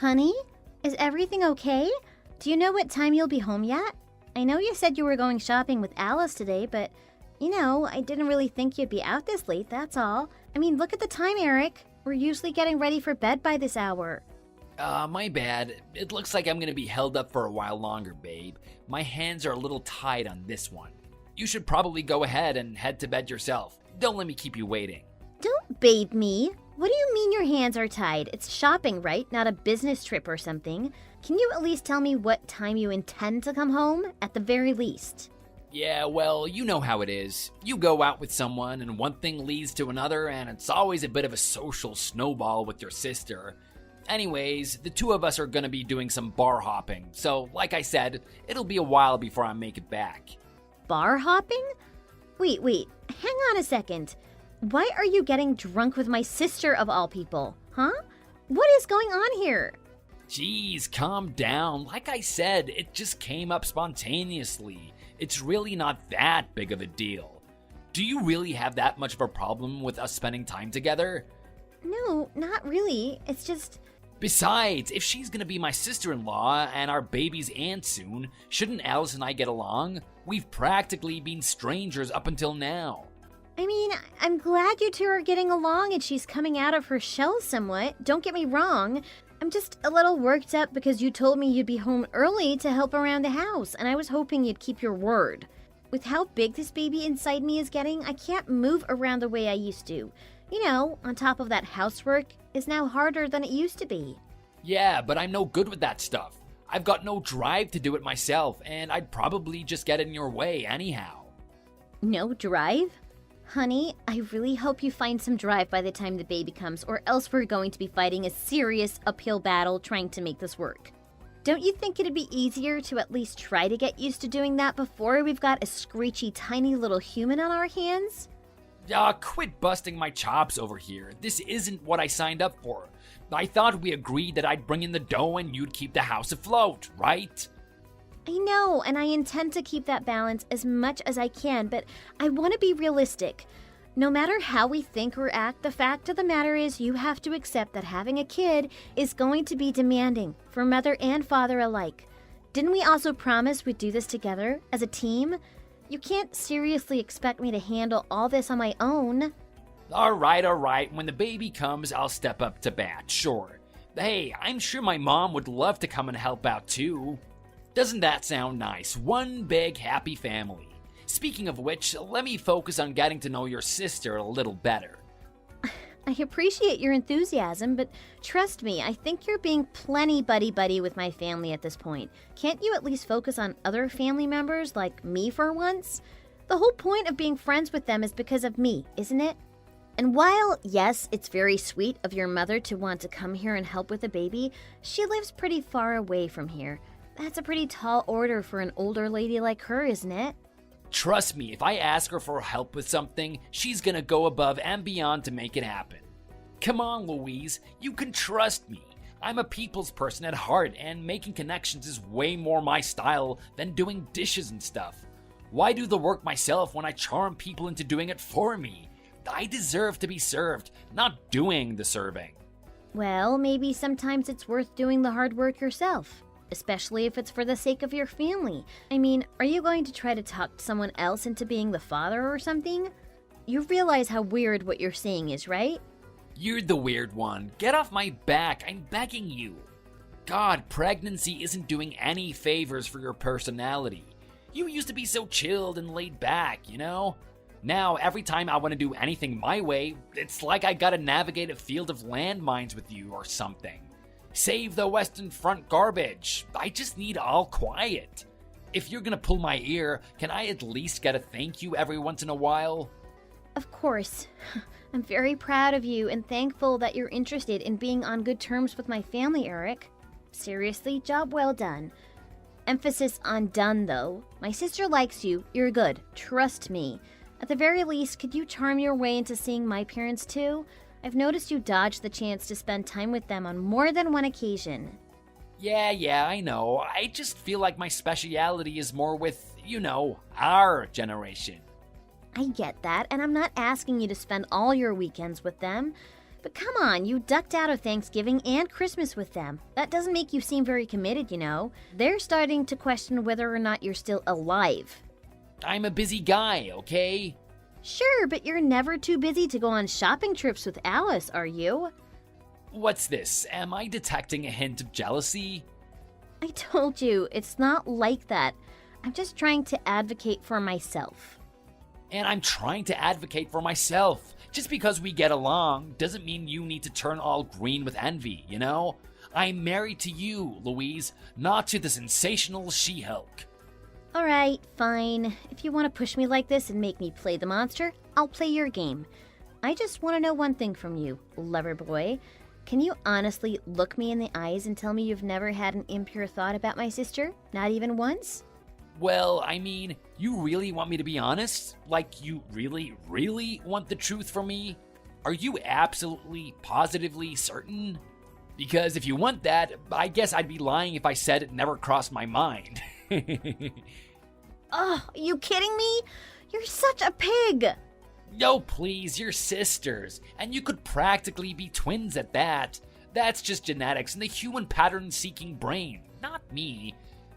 Honey, is everything okay? Do you know what time you'll be home yet? I know you said you were going shopping with Alice today, but, I didn't really think you'd be out this late, that's all. I mean, look at the time, Eric. We're usually getting ready for bed by this hour. My bad. It looks like I'm gonna be held up for a while longer, babe. My hands are a little tied on this one. You should probably go ahead and head to bed yourself. Don't let me keep you waiting. Don't babe me. What do you mean your hands are tied? It's shopping, right? Not a business trip or something. Can you at least tell me what time you intend to come home, at the very least? Yeah, well, you know how it is. You go out with someone and one thing leads to another, and it's always a bit of a social snowball with your sister. Anyways, the two of us are gonna be doing some bar hopping, so like I said, it'll be a while before I make it back. Bar hopping? Wait, hang on a second. Why are you getting drunk with my sister of all people, huh? What is going on here? Jeez, calm down. Like I said, it just came up spontaneously. It's really not that big of a deal. Do you really have that much of a problem with us spending time together? No, not really. It's just... Besides, if she's gonna be my sister-in-law and our baby's aunt soon, shouldn't Alice and I get along? We've practically been strangers up until now. I mean, I'm glad you two are getting along and she's coming out of her shell somewhat. Don't get me wrong. I'm just a little worked up because you told me you'd be home early to help around the house, and I was hoping you'd keep your word. With how big this baby inside me is getting, I can't move around the way I used to. On top of that, housework is now harder than it used to be. Yeah, but I'm no good with that stuff. I've got no drive to do it myself, and I'd probably just get in your way anyhow. No drive? Honey, I really hope you find some drive by the time the baby comes, or else we're going to be fighting a serious uphill battle trying to make this work. Don't you think it'd be easier to at least try to get used to doing that before we've got a screechy tiny little human on our hands? Quit busting my chops over here. This isn't what I signed up for. I thought we agreed that I'd bring in the dough and you'd keep the house afloat, right? I know, and I intend to keep that balance as much as I can, but I want to be realistic. No matter how we think or act, the fact of the matter is you have to accept that having a kid is going to be demanding for mother and father alike. Didn't we also promise we'd do this together, as a team? You can't seriously expect me to handle all this on my own. All right. When the baby comes, I'll step up to bat, sure. Hey, I'm sure my mom would love to come and help out too. Doesn't that sound nice? One big happy family. Speaking of which, let me focus on getting to know your sister a little better. I appreciate your enthusiasm, but trust me, I think you're being plenty buddy-buddy with my family at this point. Can't you at least focus on other family members like me for once? The whole point of being friends with them is because of me, isn't it? And while, yes, it's very sweet of your mother to want to come here and help with the baby, she lives pretty far away from here. That's a pretty tall order for an older lady like her, isn't it? Trust me, if I ask her for help with something, she's gonna go above and beyond to make it happen. Come on, Louise, you can trust me. I'm a people's person at heart, and making connections is way more my style than doing dishes and stuff. Why do the work myself when I charm people into doing it for me? I deserve to be served, not doing the serving. Well, maybe sometimes it's worth doing the hard work yourself. Especially if it's for the sake of your family. I mean, are you going to try to talk someone else into being the father or something? You realize how weird what you're saying is, right? You're the weird one. Get off my back. I'm begging you. God, pregnancy isn't doing any favors for your personality. You used to be so chilled and laid back, Now, every time I want to do anything my way, it's like I gotta navigate a field of landmines with you or something. Save the Western Front garbage. I just need all quiet. If you're gonna pull my ear, can I at least get a thank you every once in a while? Of course. I'm very proud of you and thankful that you're interested in being on good terms with my family, Eric. Seriously, job well done. Emphasis on done, though. My sister likes you. You're good. Trust me. At the very least, could you charm your way into seeing my parents, too? I've noticed you dodged the chance to spend time with them on more than one occasion. Yeah, I know. I just feel like my speciality is more with, our generation. I get that, and I'm not asking you to spend all your weekends with them. But come on, you ducked out of Thanksgiving and Christmas with them. That doesn't make you seem very committed, you know. They're starting to question whether or not you're still alive. I'm a busy guy, okay? Sure, but you're never too busy to go on shopping trips with Alice, are you? What's this? Am I detecting a hint of jealousy? I told you, it's not like that. I'm just trying to advocate for myself. And I'm trying to advocate for myself. Just because we get along doesn't mean you need to turn all green with envy, you know? I'm married to you, Louise, not to the sensational She-Hulk. Alright, fine. If you want to push me like this and make me play the monster, I'll play your game. I just want to know one thing from you, lover boy. Can you honestly look me in the eyes and tell me you've never had an impure thought about my sister? Not even once? Well, I mean, you really want me to be honest? Like, you really, really want the truth from me? Are you absolutely, positively certain? Because if you want that, I guess I'd be lying if I said it never crossed my mind. Ugh, are you kidding me? You're such a pig! No, please, you're sisters, and you could practically be twins at that. That's just genetics and the human pattern-seeking brain, not me.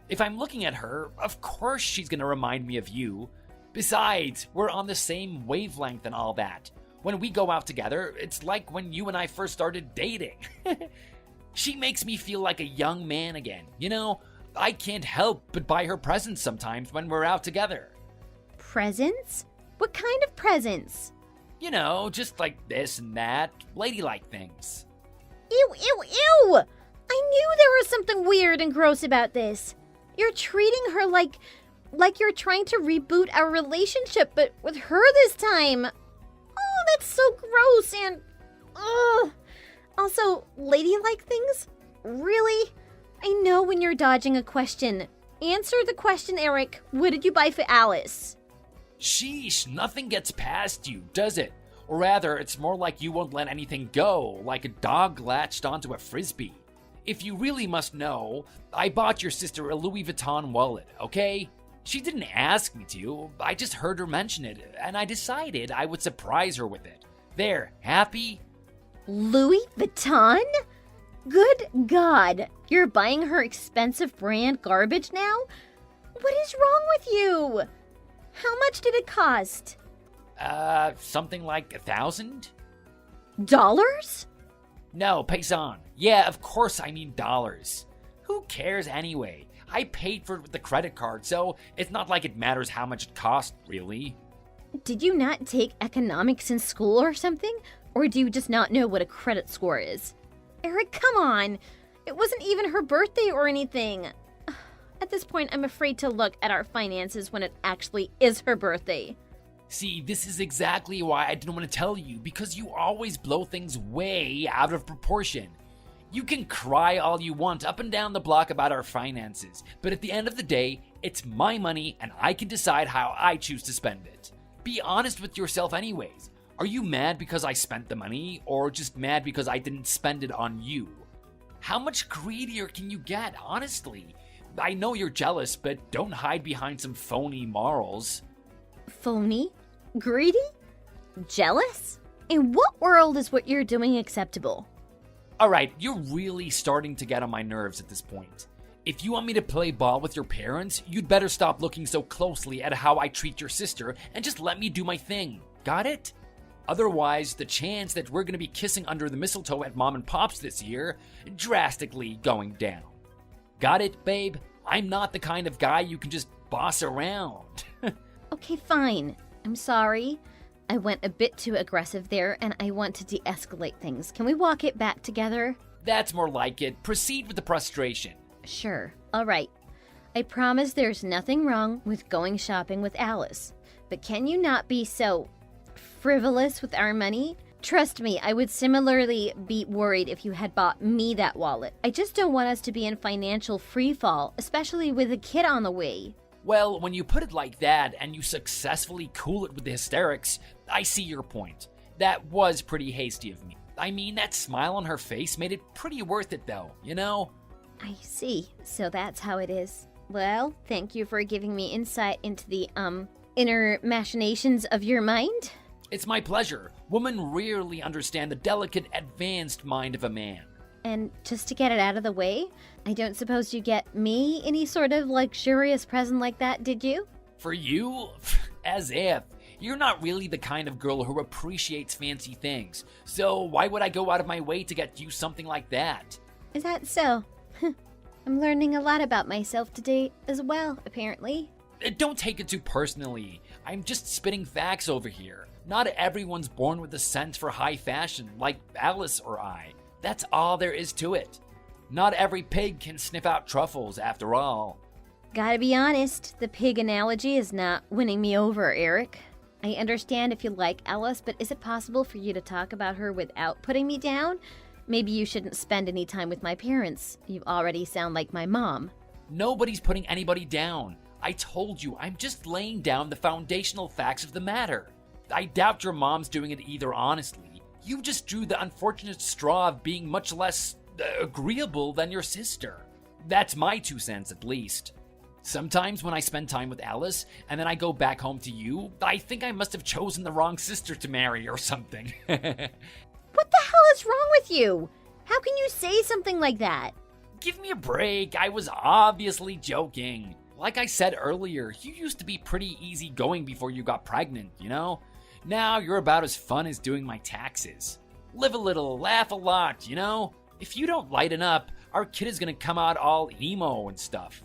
If I'm looking at her, of course she's gonna remind me of you. Besides, we're on the same wavelength and all that. When we go out together, it's like when you and I first started dating. She makes me feel like a young man again, you know? I can't help but buy her presents sometimes when we're out together. Presents? What kind of presents? You know, just like this and that, ladylike things. Ew, ew, ew! I knew there was something weird and gross about this. You're treating her like you're trying to reboot our relationship, but with her this time. Oh, that's so gross and... ugh. Also, ladylike things? Really? I know when you're dodging a question. Answer the question, Eric. What did you buy for Alice? Sheesh, nothing gets past you, does it? Or rather, it's more like you won't let anything go, like a dog latched onto a frisbee. If you really must know, I bought your sister a Louis Vuitton wallet, okay? She didn't ask me to, I just heard her mention it, and I decided I would surprise her with it. There, happy? Louis Vuitton? Good God, you're buying her expensive brand garbage now? What is wrong with you? How much did it cost? Something like 1,000? Dollars? No, paysan. Yeah, of course I mean dollars. Who cares anyway? I paid for it with the credit card, so it's not like it matters how much it cost, really. Did you not take economics in school or something? Or do you just not know what a credit score is? Eric, come on. It wasn't even her birthday or anything. At this point, I'm afraid to look at our finances when it actually is her birthday. See, this is exactly why I didn't want to tell you, because you always blow things way out of proportion. You can cry all you want up and down the block about our finances, but at the end of the day, it's my money and I can decide how I choose to spend it. Be honest with yourself anyways. Are you mad because I spent the money, or just mad because I didn't spend it on you? How much greedier can you get, honestly? I know you're jealous, but don't hide behind some phony morals. Phony? Greedy? Jealous? In what world is what you're doing acceptable? Alright, you're really starting to get on my nerves at this point. If you want me to play ball with your parents, you'd better stop looking so closely at how I treat your sister and just let me do my thing. Got it? Otherwise, the chance that we're going to be kissing under the mistletoe at Mom and Pop's this year drastically going down. Got it, babe? I'm not the kind of guy you can just boss around. Okay, fine. I'm sorry. I went a bit too aggressive there, and I want to de-escalate things. Can we walk it back together? That's more like it. Proceed with the frustration. Sure. All right. I promise there's nothing wrong with going shopping with Alice. But can you not be so frivolous with our money? Trust me, I would similarly be worried if you had bought me that wallet. I just don't want us to be in financial freefall, especially with a kid on the way. Well, when you put it like that and you successfully cool it with the hysterics, I see your point. That was pretty hasty of me. I mean, that smile on her face made it pretty worth it though, you know? I see. So that's how it is. Well, thank you for giving me insight into the, inner machinations of your mind. It's my pleasure. Women rarely understand the delicate, advanced mind of a man. And just to get it out of the way, I don't suppose you get me any sort of luxurious present like that, did you? For you? As if. You're not really the kind of girl who appreciates fancy things, so why would I go out of my way to get you something like that? Is that so? I'm learning a lot about myself today as well, apparently. Don't take it too personally. I'm just spitting facts over here. Not everyone's born with a sense for high fashion, like Alice or I. That's all there is to it. Not every pig can sniff out truffles, after all. Gotta be honest, the pig analogy is not winning me over, Eric. I understand if you like Alice, but is it possible for you to talk about her without putting me down? Maybe you shouldn't spend any time with my parents. You already sound like my mom. Nobody's putting anybody down. I told you, I'm just laying down the foundational facts of the matter. I doubt your mom's doing it either, honestly. You just drew the unfortunate straw of being much less agreeable than your sister. That's my 2 cents, at least. Sometimes when I spend time with Alice and then I go back home to you, I think I must have chosen the wrong sister to marry or something. What the hell is wrong with you? How can you say something like that? Give me a break. I was obviously joking. Like I said earlier, you used to be pretty easygoing before you got pregnant, you know? Now you're about as fun as doing my taxes. Live a little, laugh a lot, you know? If you don't lighten up, our kid is gonna come out all emo and stuff.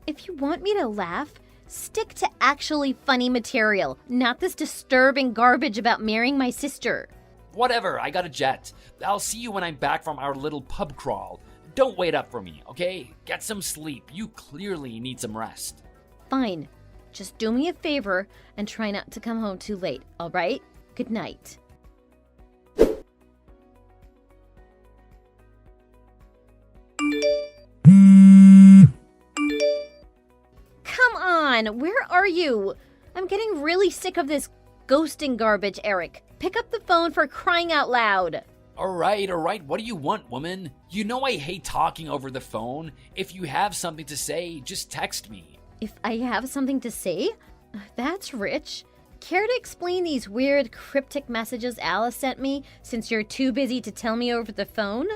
If you want me to laugh, stick to actually funny material, not this disturbing garbage about marrying my sister. Whatever, I got a jet. I'll see you when I'm back from our little pub crawl. Don't wait up for me, okay? Get some sleep. You clearly need some rest. Fine. Just do me a favor and try not to come home too late, all right? Good night. Come on, where are you? I'm getting really sick of this ghosting garbage, Eric. Pick up the phone for crying out loud. All right, what do you want, woman? You know I hate talking over the phone. If you have something to say, just text me. If I have something to say? That's rich. Care to explain these weird cryptic messages Alice sent me since you're too busy to tell me over the phone?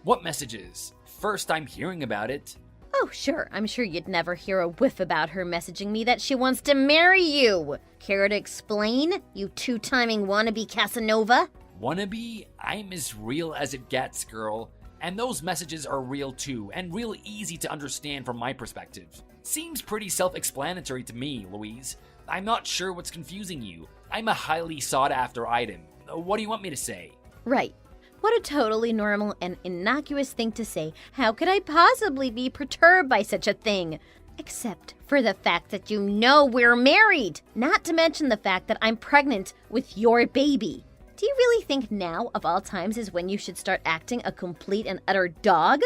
What messages? First I'm hearing about it. Oh, sure. I'm sure you'd never hear a whiff about her messaging me that she wants to marry you. Care to explain, you two-timing wannabe Casanova? Wannabe? I'm as real as it gets, girl. And those messages are real too, and real easy to understand from my perspective. Seems pretty self-explanatory to me, Louise. I'm not sure what's confusing you. I'm a highly sought-after item. What do you want me to say? Right. What a totally normal and innocuous thing to say. How could I possibly be perturbed by such a thing? Except for the fact that you know we're married. Not to mention the fact that I'm pregnant with your baby. Do you really think now, of all times, is when you should start acting a complete and utter dog?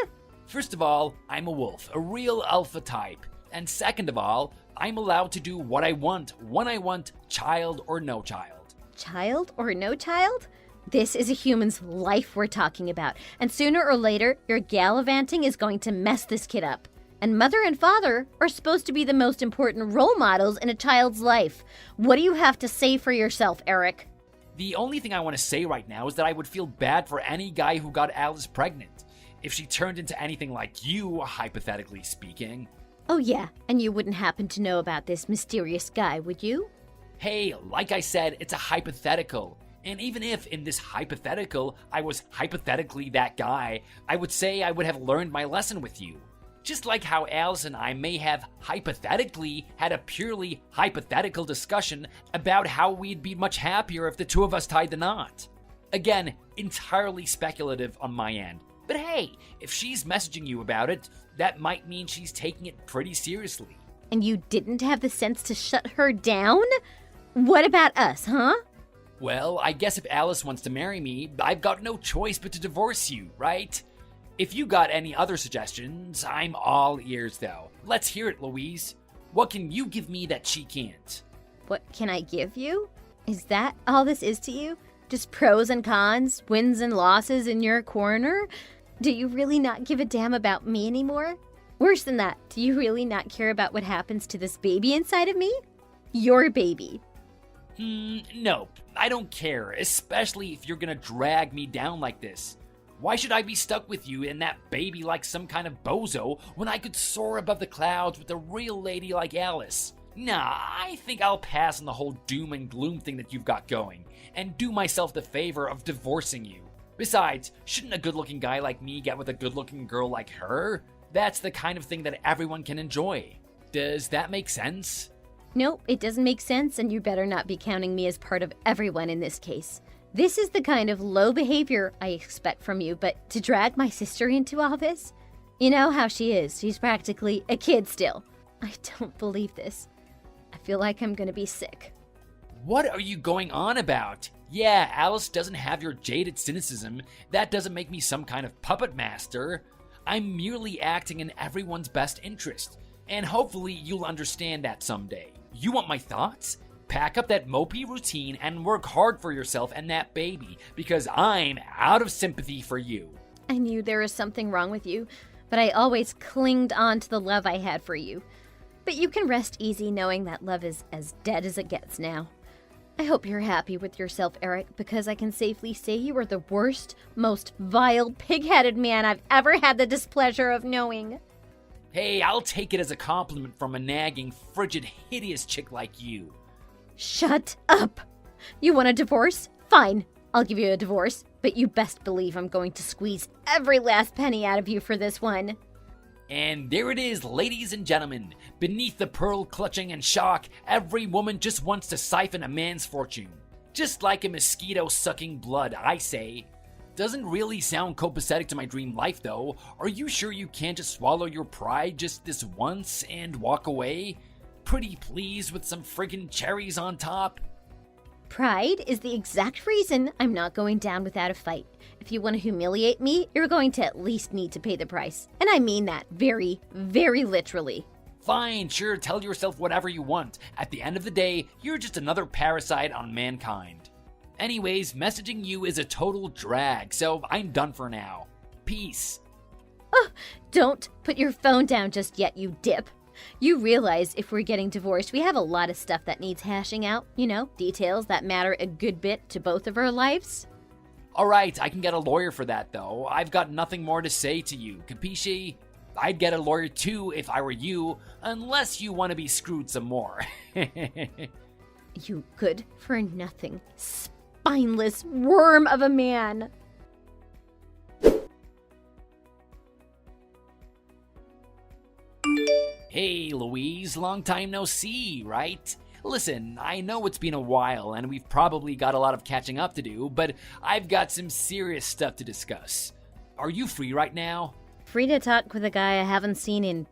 First of all, I'm a wolf, a real alpha type. And second of all, I'm allowed to do what I want, when I want, child or no child. Child or no child? This is a human's life we're talking about, and sooner or later, your gallivanting is going to mess this kid up. And mother and father are supposed to be the most important role models in a child's life. What do you have to say for yourself, Eric? The only thing I want to say right now is that I would feel bad for any guy who got Alice pregnant. If she turned into anything like you, hypothetically speaking. Oh yeah, and you wouldn't happen to know about this mysterious guy, would you? Hey, like I said, it's a hypothetical. And even if, in this hypothetical, I was hypothetically that guy, I would say I would have learned my lesson with you. Just like how Alice and I may have hypothetically had a purely hypothetical discussion about how we'd be much happier if the two of us tied the knot. Again, entirely speculative on my end. But hey, if she's messaging you about it, that might mean she's taking it pretty seriously. And you didn't have the sense to shut her down? What about us, huh? Well, I guess if Alice wants to marry me, I've got no choice but to divorce you, right? If you got any other suggestions, I'm all ears though. Let's hear it, Louise. What can you give me that she can't? What can I give you? Is that all this is to you? Just pros and cons, wins and losses in your corner? Do you really not give a damn about me anymore? Worse than that, do you really not care about what happens to this baby inside of me? Your baby. Nope. I don't care, especially if you're gonna drag me down like this. Why should I be stuck with you and that baby like some kind of bozo when I could soar above the clouds with a real lady like Alice? Nah, I think I'll pass on the whole doom and gloom thing that you've got going, and do myself the favor of divorcing you. Besides, shouldn't a good-looking guy like me get with a good-looking girl like her? That's the kind of thing that everyone can enjoy. Does that make sense? Nope, it doesn't make sense, and you better not be counting me as part of everyone in this case. This is the kind of low behavior I expect from you, but to drag my sister into all this? You know how she is. She's practically a kid still. I don't believe this. I feel like I'm gonna be sick. What are you going on about? Yeah, Alice doesn't have your jaded cynicism. That doesn't make me some kind of puppet master. I'm merely acting in everyone's best interest, and hopefully you'll understand that someday. You want my thoughts? Pack up that mopey routine and work hard for yourself and that baby, because I'm out of sympathy for you. I knew there was something wrong with you, but I always clinged on to the love I had for you. But you can rest easy knowing that love is as dead as it gets now. I hope you're happy with yourself, Eric, because I can safely say you are the worst, most vile, pig-headed man I've ever had the displeasure of knowing. Hey, I'll take it as a compliment from a nagging, frigid, hideous chick like you. Shut up! You want a divorce? Fine, I'll give you a divorce, but you best believe I'm going to squeeze every last penny out of you for this one. And there it is, ladies and gentlemen. Beneath the pearl clutching and shock, every woman just wants to siphon a man's fortune. Just like a mosquito sucking blood, I say. Doesn't really sound copacetic to my dream life, though. Are you sure you can't just swallow your pride just this once and walk away? Pretty pleased with some friggin' cherries on top? Pride is the exact reason I'm not going down without a fight. If you want to humiliate me, you're going to at least need to pay the price. And I mean that very, very literally. Fine, sure, tell yourself whatever you want. At the end of the day, you're just another parasite on mankind. Anyways, messaging you is a total drag, so I'm done for now. Peace. Oh, don't put your phone down just yet, you dip. You realize if we're getting divorced, we have a lot of stuff that needs hashing out. You know, details that matter a good bit to both of our lives. Alright, I can get a lawyer for that, though. I've got nothing more to say to you, capisci? I'd get a lawyer too if I were you, unless you want to be screwed some more. You good for nothing, spineless worm of a man. Hey, Louise, long time no see, right? Listen, I know it's been a while and we've probably got a lot of catching up to do, but I've got some serious stuff to discuss. Are you free right now? Free to talk with a guy I haven't seen in,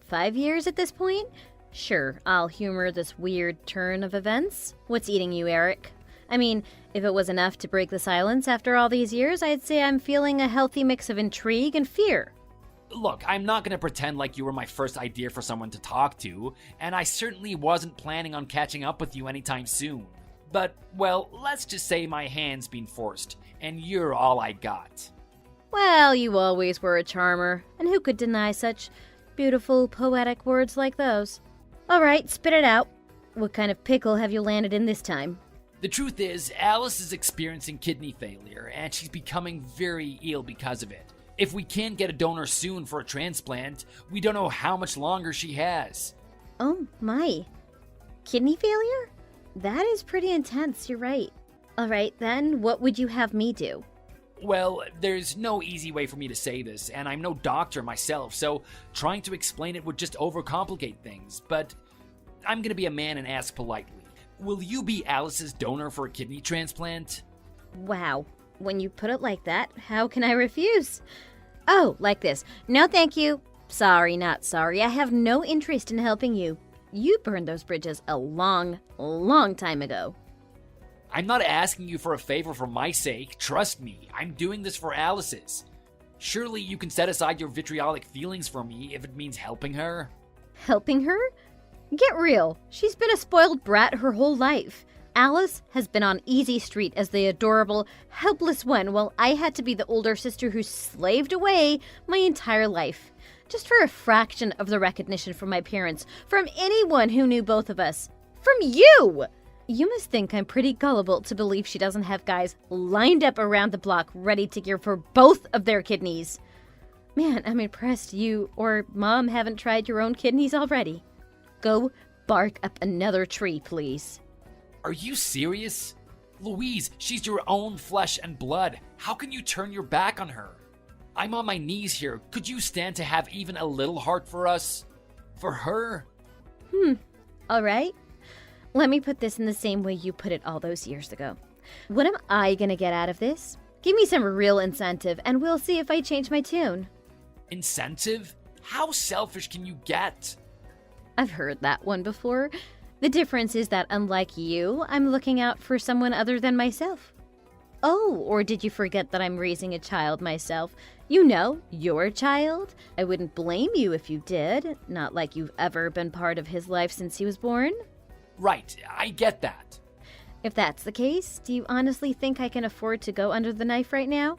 5 years at this point? Sure, I'll humor this weird turn of events. What's eating you, Eric? I mean, if it was enough to break the silence after all these years, I'd say I'm feeling a healthy mix of intrigue and fear. Look, I'm not going to pretend like you were my first idea for someone to talk to, and I certainly wasn't planning on catching up with you anytime soon. But, well, let's just say my hand's been forced, and you're all I got. Well, you always were a charmer, and who could deny such beautiful, poetic words like those? All right, spit it out. What kind of pickle have you landed in this time? The truth is, Alice is experiencing kidney failure, and she's becoming very ill because of it. If we can't get a donor soon for a transplant, we don't know how much longer she has. Oh my. Kidney failure? That is pretty intense, you're right. All right, then, what would you have me do? Well, there's no easy way for me to say this, and I'm no doctor myself, so trying to explain it would just overcomplicate things. But I'm gonna be a man and ask politely. Will you be Alice's donor for a kidney transplant? Wow. When you put it like that, how can I refuse? Oh, like this. No, thank you. Sorry, not sorry. I have no interest in helping you. You burned those bridges a long, long time ago. I'm not asking you for a favor for my sake. Trust me, I'm doing this for Alice's. Surely you can set aside your vitriolic feelings for me if it means helping her. Helping her? Get real. She's been a spoiled brat her whole life. Alice has been on easy street as the adorable, helpless one, while I had to be the older sister who slaved away my entire life. Just for a fraction of the recognition from my parents, from anyone who knew both of us. From you! You must think I'm pretty gullible to believe she doesn't have guys lined up around the block ready to give her both of their kidneys. Man, I'm impressed you or Mom haven't tried your own kidneys already. Go bark up another tree, please. Are you serious? Louise, she's your own flesh and blood. How can you turn your back on her? I'm on my knees here. Could you stand to have even a little heart for us? For her? All right. Let me put this in the same way you put it all those years ago. What am I gonna get out of this? Give me some real incentive, and we'll see if I change my tune. Incentive? How selfish can you get? I've heard that one before. The difference is that unlike you, I'm looking out for someone other than myself. Oh, or did you forget that I'm raising a child myself? You know, your child. I wouldn't blame you if you did. Not like you've ever been part of his life since he was born. Right, I get that. If that's the case, do you honestly think I can afford to go under the knife right now?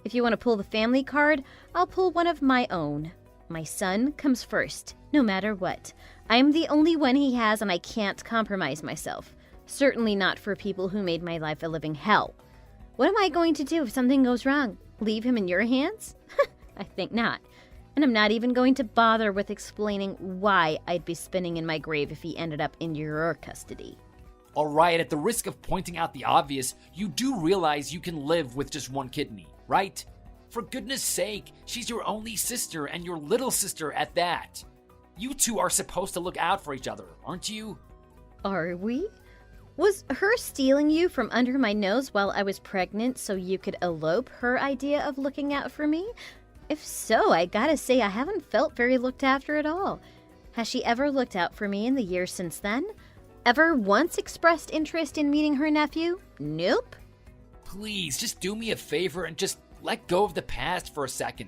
If you want to pull the family card, I'll pull one of my own. My son comes first, no matter what. I'm the only one he has, and I can't compromise myself. Certainly not for people who made my life a living hell. What am I going to do if something goes wrong? Leave him in your hands? I think not. And I'm not even going to bother with explaining why I'd be spinning in my grave if he ended up in your custody. All right, at the risk of pointing out the obvious, you do realize you can live with just one kidney, right? For goodness sake, she's your only sister and your little sister at that. You two are supposed to look out for each other, aren't you? Are we? Was her stealing you from under my nose while I was pregnant so you could elope her idea of looking out for me? If so, I gotta say I haven't felt very looked after at all. Has she ever looked out for me in the years since then? Ever once expressed interest in meeting her nephew? Nope. Please, just do me a favor and just let go of the past for a second.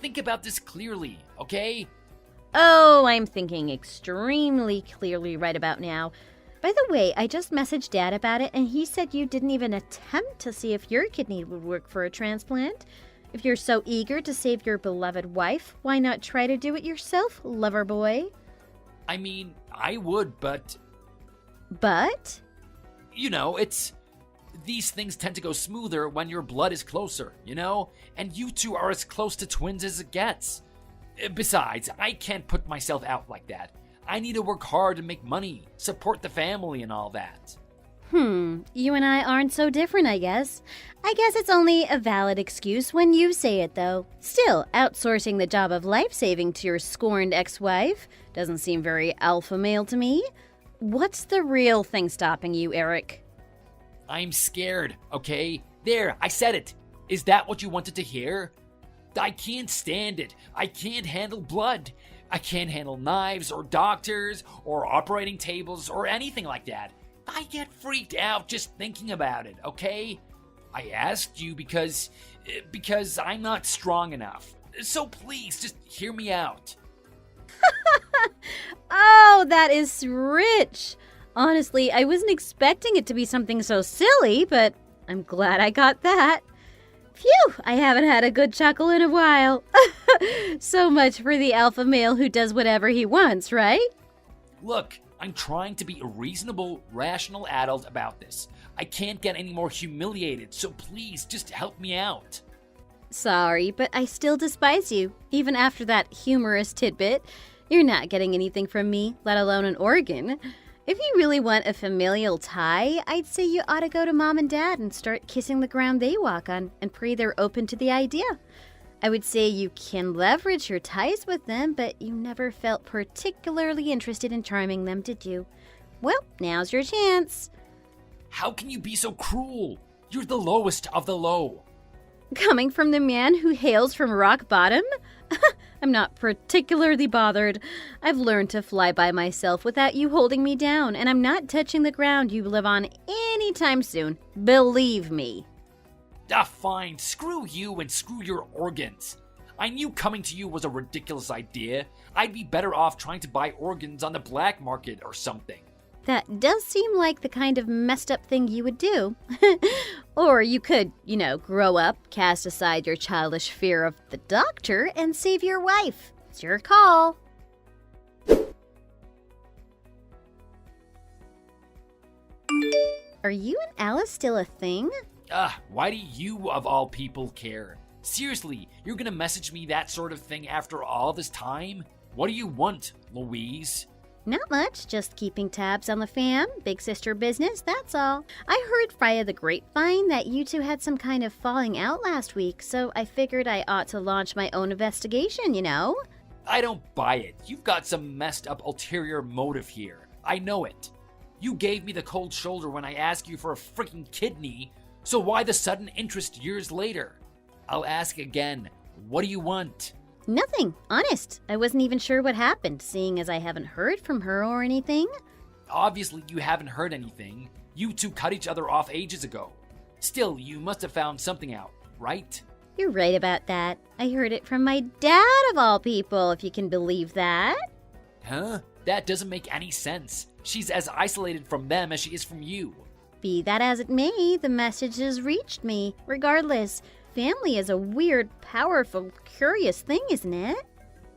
Think about this clearly, okay? Oh, I'm thinking extremely clearly right about now. By the way, I just messaged Dad about it, and he said you didn't even attempt to see if your kidney would work for a transplant. If you're so eager to save your beloved wife, why not try to do it yourself, lover boy? I mean, I would, but... But? You know, these things tend to go smoother when your blood is closer, you know? And you two are as close to twins as it gets. Besides, I can't put myself out like that. I need to work hard and make money, support the family and all that. You and I aren't so different, I guess. I guess it's only a valid excuse when you say it, though. Still, outsourcing the job of life-saving to your scorned ex-wife doesn't seem very alpha male to me. What's the real thing stopping you, Eric? I'm scared, okay? There, I said it. Is that what you wanted to hear? I can't stand it. I can't handle blood. I can't handle knives or doctors or operating tables or anything like that. I get freaked out just thinking about it, okay? I asked you because I'm not strong enough. So please, just hear me out. Oh, that is rich. Honestly, I wasn't expecting it to be something so silly, but I'm glad I got that. Phew, I haven't had a good chuckle in a while. So much for the alpha male who does whatever he wants, right? Look, I'm trying to be a reasonable, rational adult about this. I can't get any more humiliated, so please just help me out. Sorry, but I still despise you. Even after that humorous tidbit, you're not getting anything from me, let alone an organ. If you really want a familial tie, I'd say you ought to go to Mom and Dad and start kissing the ground they walk on and pray they're open to the idea. I would say you can leverage your ties with them, but you never felt particularly interested in charming them, did you? Well, now's your chance. How can you be so cruel? You're the lowest of the low. Coming from the man who hails from rock bottom? I'm not particularly bothered. I've learned to fly by myself without you holding me down, and I'm not touching the ground you live on anytime soon. Believe me. Ah, fine. Screw you and screw your organs. I knew coming to you was a ridiculous idea. I'd be better off trying to buy organs on the black market or something. That does seem like the kind of messed up thing you would do. Or you could, grow up, cast aside your childish fear of the doctor, and save your wife. It's your call. Are you and Alice still a thing? Why do you, of all people, care? Seriously, you're gonna message me that sort of thing after all this time? What do you want, Louise? Not much, just keeping tabs on the fam, big sister business, that's all. I heard via the grapevine that you two had some kind of falling out last week, so I figured I ought to launch my own investigation, you know? I don't buy it. You've got some messed up ulterior motive here. I know it. You gave me the cold shoulder when I asked you for a freaking kidney, so why the sudden interest years later? I'll ask again, what do you want? Nothing, honest. I wasn't even sure what happened, seeing as I haven't heard from her or anything. Obviously, you haven't heard anything. You two cut each other off ages ago. Still, you must have found something out, right? You're right about that. I heard it from my dad, of all people, if you can believe that. Huh? That doesn't make any sense. She's as isolated from them as she is from you. Be that as it may, the message has reached me. Regardless, family is a weird, powerful, curious thing, isn't it?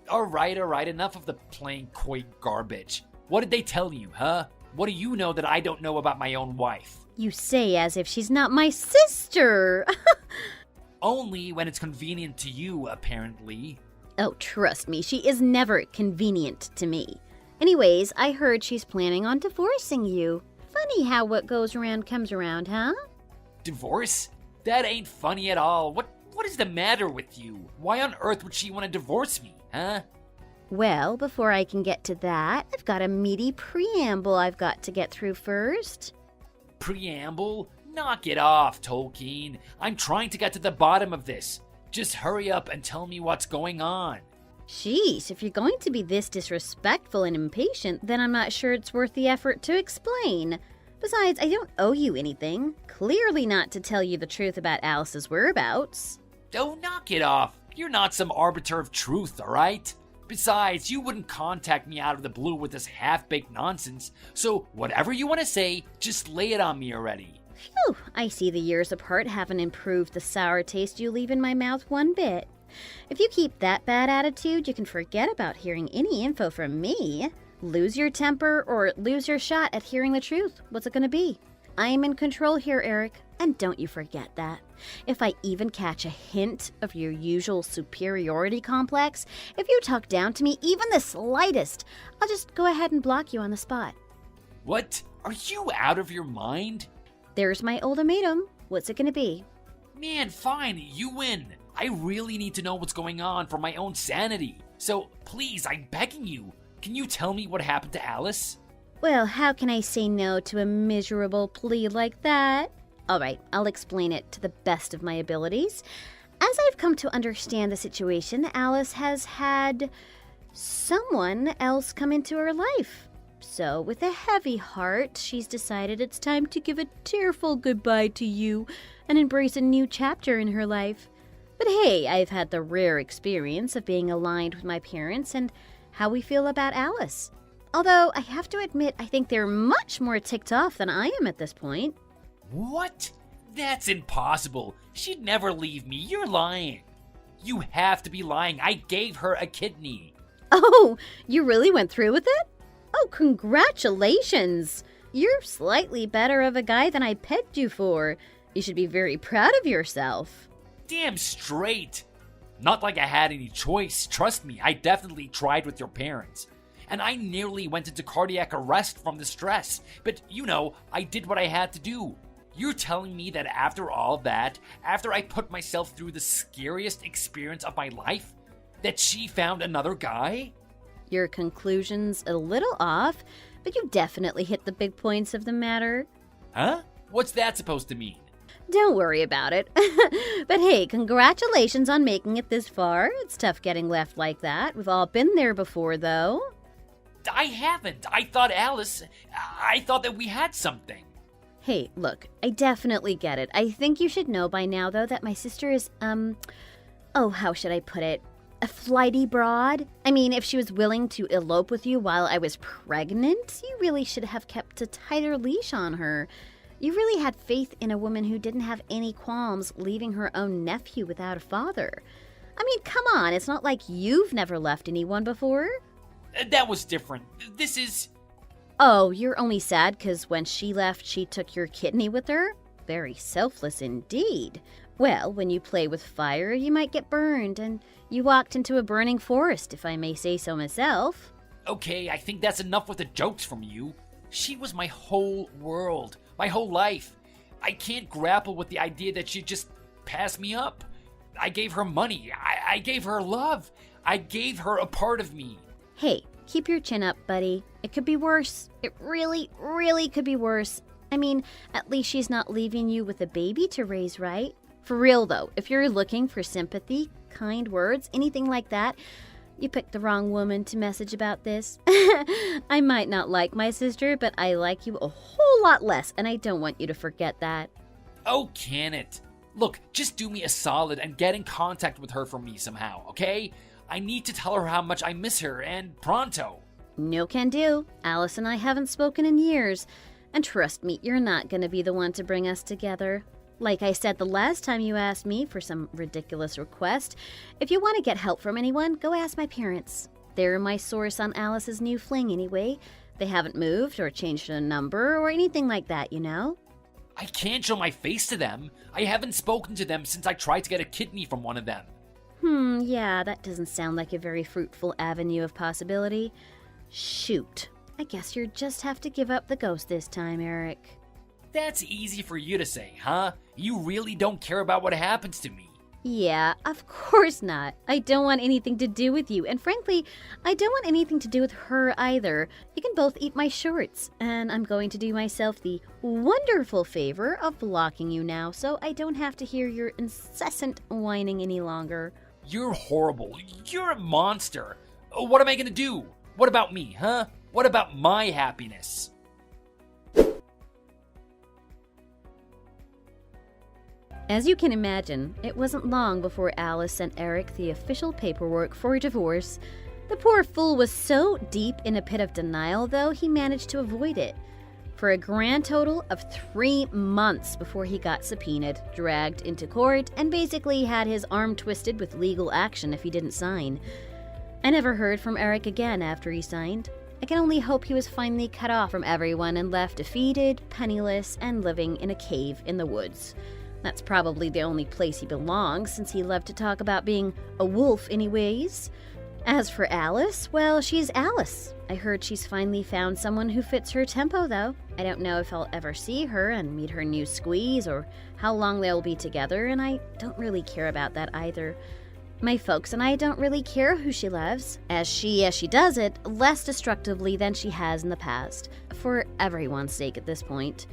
Alright, enough of the plain coy garbage. What did they tell you, huh? What do you know that I don't know about my own wife? You say as if she's not my sister! Only when it's convenient to you, apparently. Oh, trust me, she is never convenient to me. Anyways, I heard she's planning on divorcing you. Funny how what goes around comes around, huh? Divorce? That ain't funny at all. What is the matter with you? Why on earth would she want to divorce me, huh? Well, before I can get to that, I've got a meaty preamble I've got to get through first. Preamble? Knock it off, Tolkien. I'm trying to get to the bottom of this. Just hurry up and tell me what's going on. Sheesh, if you're going to be this disrespectful and impatient, then I'm not sure it's worth the effort to explain. Besides, I don't owe you anything. Clearly not to tell you the truth about Alice's whereabouts. Oh, knock it off. You're not some arbiter of truth, alright? Besides, you wouldn't contact me out of the blue with this half-baked nonsense, so whatever you want to say, just lay it on me already. Phew, I see the years apart haven't improved the sour taste you leave in my mouth one bit. If you keep that bad attitude, you can forget about hearing any info from me. Lose your temper or lose your shot at hearing the truth. What's it gonna be? I'm in control here, Eric, and don't you forget that. If I even catch a hint of your usual superiority complex, if you talk down to me even the slightest, I'll just go ahead and block you on the spot. What? Are you out of your mind? There's my ultimatum. What's it gonna be? Man, fine, you win. I really need to know what's going on for my own sanity. So, please, I'm begging you, can you tell me what happened to Alice? Well, how can I say no to a miserable plea like that? All right, I'll explain it to the best of my abilities. As I've come to understand the situation, Alice has had someone else come into her life. So, with a heavy heart, she's decided it's time to give a tearful goodbye to you and embrace a new chapter in her life. But hey, I've had the rare experience of being aligned with my parents and how we feel about Alice. Although, I have to admit, I think they're much more ticked off than I am at this point. What? That's impossible. She'd never leave me. You're lying. You have to be lying. I gave her a kidney. Oh, you really went through with it? Oh, congratulations! You're slightly better of a guy than I pegged you for. You should be very proud of yourself. Damn straight. Not like I had any choice. Trust me, I definitely tried with your parents. And I nearly went into cardiac arrest from the stress. But, you know, I did what I had to do. You're telling me that after all that, after I put myself through the scariest experience of my life, that she found another guy? Your conclusion's a little off, but you definitely hit the big points of the matter. Huh? What's that supposed to mean? Don't worry about it. But hey, congratulations on making it this far. It's tough getting left like that. We've all been there before, though. I haven't. I thought that we had something. Hey, look, I definitely get it. I think you should know by now, though, that my sister is, how should I put it? A flighty broad? I mean, if she was willing to elope with you while I was pregnant, you really should have kept a tighter leash on her. You really had faith in a woman who didn't have any qualms leaving her own nephew without a father. I mean, come on, it's not like you've never left anyone before. That was different. This is... Oh, you're only sad because when she left, she took your kidney with her? Very selfless indeed. Well, when you play with fire, you might get burned, and you walked into a burning forest, if I may say so myself. Okay, I think that's enough with the jokes from you. She was my whole world, my whole life. I can't grapple with the idea that she'd just pass me up. I gave her money. I gave her love. I gave her a part of me. Hey, keep your chin up, buddy. It could be worse. It really, really could be worse. I mean, at least she's not leaving you with a baby to raise, right? For real, though, if you're looking for sympathy, kind words, anything like that, you picked the wrong woman to message about this. I might not like my sister, but I like you a whole lot less, and I don't want you to forget that. Oh, can it? Look, just do me a solid and get in contact with her for me somehow, okay? I need to tell her how much I miss her, and pronto. No can do. Alice and I haven't spoken in years. And trust me, you're not going to be the one to bring us together. Like I said the last time you asked me for some ridiculous request, if you want to get help from anyone, go ask my parents. They're my source on Alice's new fling anyway. They haven't moved or changed a number or anything like that, you know? I can't show my face to them. I haven't spoken to them since I tried to get a kidney from one of them. Yeah, that doesn't sound like a very fruitful avenue of possibility. Shoot. I guess you just have to give up the ghost this time, Eric. That's easy for you to say, huh? You really don't care about what happens to me. Yeah, of course not. I don't want anything to do with you, and frankly, I don't want anything to do with her either. You can both eat my shorts, and I'm going to do myself the wonderful favor of blocking you now so I don't have to hear your incessant whining any longer. You're horrible. You're a monster. What am I gonna do? What about me, huh? What about my happiness? As you can imagine, it wasn't long before Alice sent Eric the official paperwork for a divorce. The poor fool was so deep in a pit of denial, though, he managed to avoid it. For a grand total of 3 months before he got subpoenaed, dragged into court, and basically had his arm twisted with legal action if he didn't sign. I never heard from Eric again after he signed. I can only hope he was finally cut off from everyone and left defeated, penniless, and living in a cave in the woods. That's probably the only place he belongs, since he loved to talk about being a wolf anyways. As for Alice, well, she's Alice. I heard she's finally found someone who fits her tempo, though. I don't know if I'll ever see her and meet her new squeeze or how long they'll be together, and I don't really care about that either. My folks and I don't really care who she loves, as she does it less destructively than she has in the past, for everyone's sake at this point.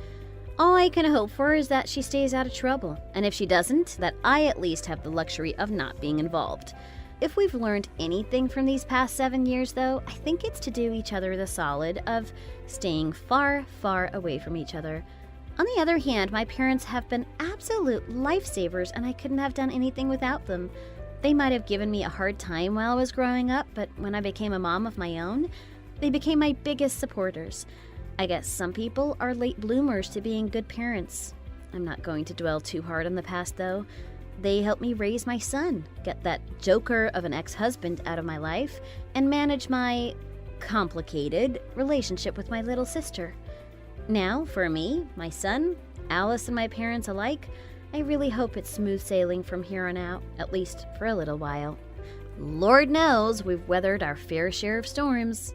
All I can hope for is that she stays out of trouble, and if she doesn't, that I at least have the luxury of not being involved. If we've learned anything from these past 7 years, though, I think it's to do each other the solid of staying far, far away from each other. On the other hand, my parents have been absolute lifesavers, and I couldn't have done anything without them. They might have given me a hard time while I was growing up, but when I became a mom of my own, they became my biggest supporters. I guess some people are late bloomers to being good parents. I'm not going to dwell too hard on the past, though. They helped me raise my son, get that joker of an ex-husband out of my life, and manage my complicated relationship with my little sister. Now, for me, my son, Alice, and my parents alike, I really hope it's smooth sailing from here on out, at least for a little while. Lord knows we've weathered our fair share of storms.